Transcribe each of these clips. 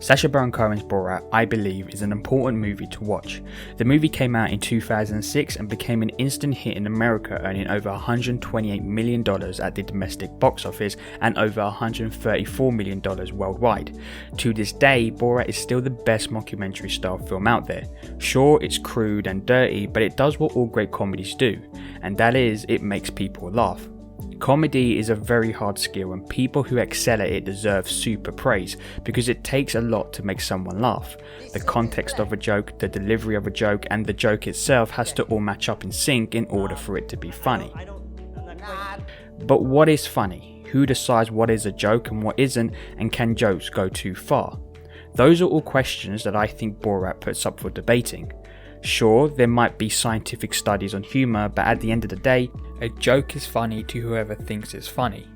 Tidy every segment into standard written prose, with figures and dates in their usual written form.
Sacha Baron Cohen's Borat, I believe, is an important movie to watch. The movie came out in 2006 and became an instant hit in America, earning over $128 million at the domestic box office and over $134 million worldwide. To this day, Borat is still the best mockumentary style film out there. Sure, it's crude and dirty, but it does what all great comedies do, and that is, it makes people laugh. Comedy is a very hard skill and people who excel at it deserve super praise because it takes a lot to make someone laugh. The context of a joke, the delivery of a joke, and the joke itself has to all match up in sync in order for it to be funny. But what is funny? Who decides what is a joke and what isn't, and can jokes go too far? Those are all questions that I think Borat puts up for debating. Sure, there might be scientific studies on humour, but at the end of the day, a joke is funny to whoever thinks it's funny.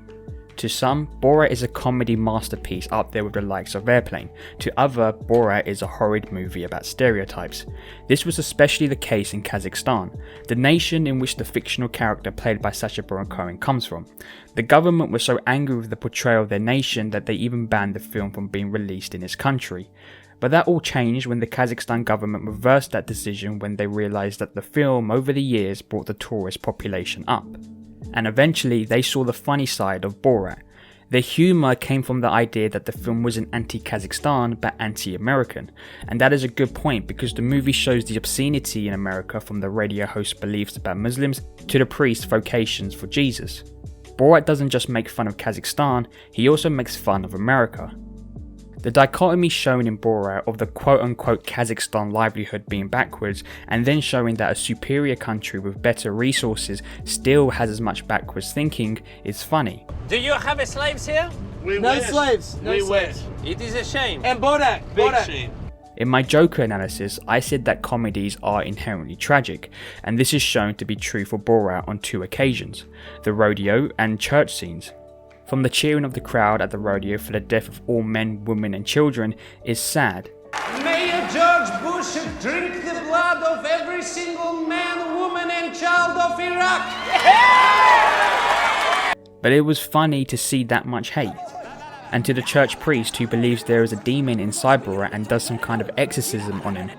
To some, Borat is a comedy masterpiece up there with the likes of Airplane. To others, Borat is a horrid movie about stereotypes. This was especially the case in Kazakhstan, the nation in which the fictional character played by Sacha Baron Cohen comes from. The government was so angry with the portrayal of their nation that they even banned the film from being released in its country. But that all changed when the Kazakhstan government reversed that decision when they realised that the film over the years brought the tourist population up. And eventually they saw the funny side of Borat. The humour came from the idea that the film wasn't anti-Kazakhstan but anti-American, and that is a good point because the movie shows the obscenity in America, from the radio host's beliefs about Muslims to the priest's vocations for Jesus. Borat doesn't just make fun of Kazakhstan, he also makes fun of America. The dichotomy shown in Borat of the quote-unquote Kazakhstan livelihood being backwards, and then showing that a superior country with better resources still has as much backwards thinking, is funny. Do you have slaves here? No slaves. It is a shame. And Borat. Big shame. In my Joker analysis, I said that comedies are inherently tragic, and this is shown to be true for Borat on two occasions, the rodeo and church scenes. From the cheering of the crowd at the rodeo for the death of all men, women and children is sad. Mayor George Bush drink the blood of every single man, woman and child of Iraq. But it was funny to see that much hate. And to the church priest who believes there is a demon inside Borat and does some kind of exorcism on him.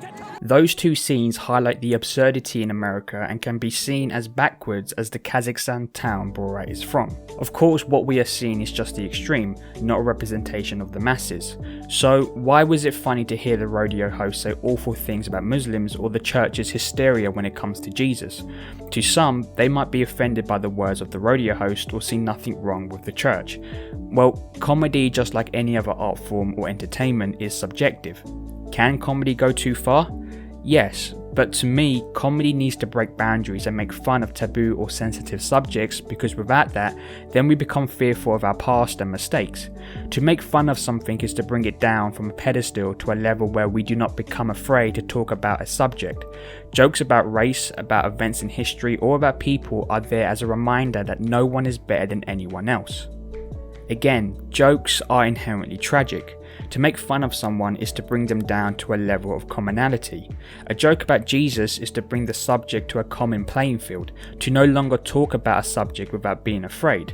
Those two scenes highlight the absurdity in America and can be seen as backwards as the Kazakhstan town Borat is from. Of course, what we are seeing is just the extreme, not a representation of the masses. So why was it funny to hear the rodeo host say awful things about Muslims or the church's hysteria when it comes to Jesus? To some, they might be offended by the words of the rodeo host or see nothing wrong with the church. Well, comedy, just like any other art form or entertainment, is subjective. Can comedy go too far? Yes, but to me, comedy needs to break boundaries and make fun of taboo or sensitive subjects, because without that, then we become fearful of our past and mistakes. To make fun of something is to bring it down from a pedestal to a level where we do not become afraid to talk about a subject. Jokes about race, about events in history, or about people are there as a reminder that no one is better than anyone else. Again, jokes are inherently tragic. To make fun of someone is to bring them down to a level of commonality. A joke about Jesus is to bring the subject to a common playing field, to no longer talk about a subject without being afraid.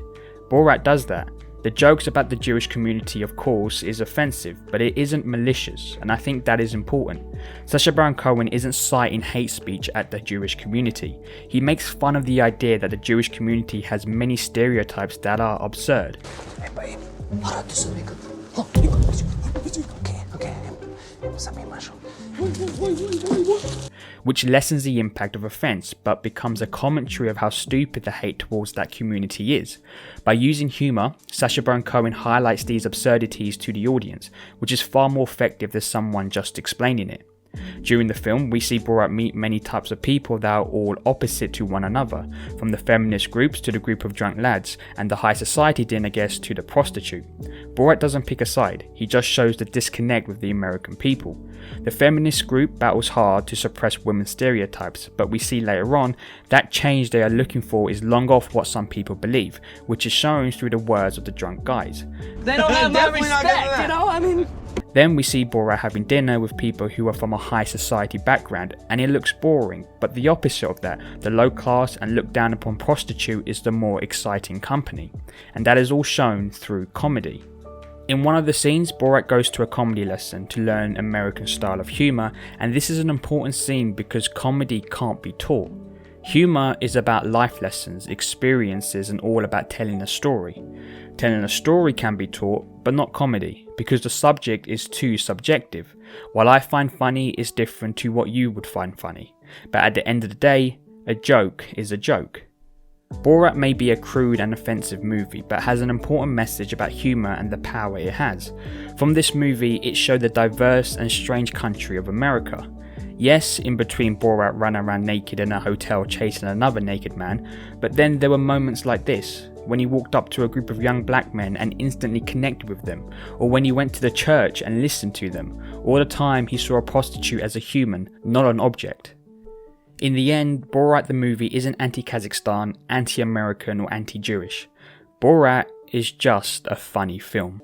Borat does that. The jokes about the Jewish community, of course, is offensive, but it isn't malicious, and I think that is important. Sacha Baron Cohen isn't citing hate speech at the Jewish community. He makes fun of the idea that the Jewish community has many stereotypes that are absurd. Which lessens the impact of offence, but becomes a commentary of how stupid the hate towards that community is. By using humour, Sacha Baron Cohen highlights these absurdities to the audience, which is far more effective than someone just explaining it. During the film, we see Borat meet many types of people that are all opposite to one another, from the feminist groups to the group of drunk lads, and the high society dinner guest to the prostitute. Borat doesn't pick a side, he just shows the disconnect with the American people. The feminist group battles hard to suppress women's stereotypes, but we see later on that change they are looking for is long off what some people believe, which is shown through the words of the drunk guys. They don't have my respect, you know, I mean... Then we see Borat having dinner with people who are from a high society background, and it looks boring, but the opposite of that, the low class and looked down upon prostitute, is the more exciting company, and that is all shown through comedy. In one of the scenes, Borat goes to a comedy lesson to learn American style of humour, and this is an important scene because comedy can't be taught. Humour is about life lessons, experiences, and all about telling a story. Telling a story can be taught, but not comedy, because the subject is too subjective. What I find funny is different to what you would find funny, but at the end of the day, a joke is a joke. Borat may be a crude and offensive movie, but has an important message about humour and the power it has. From this movie, it showed the diverse and strange country of America. Yes, in between Borat ran around naked in a hotel chasing another naked man, but then there were moments like this, when he walked up to a group of young black men and instantly connected with them, or when he went to the church and listened to them. All the time he saw a prostitute as a human, not an object. In the end, Borat the movie isn't anti-Kazakhstan, anti-American or anti-Jewish. Borat is just a funny film.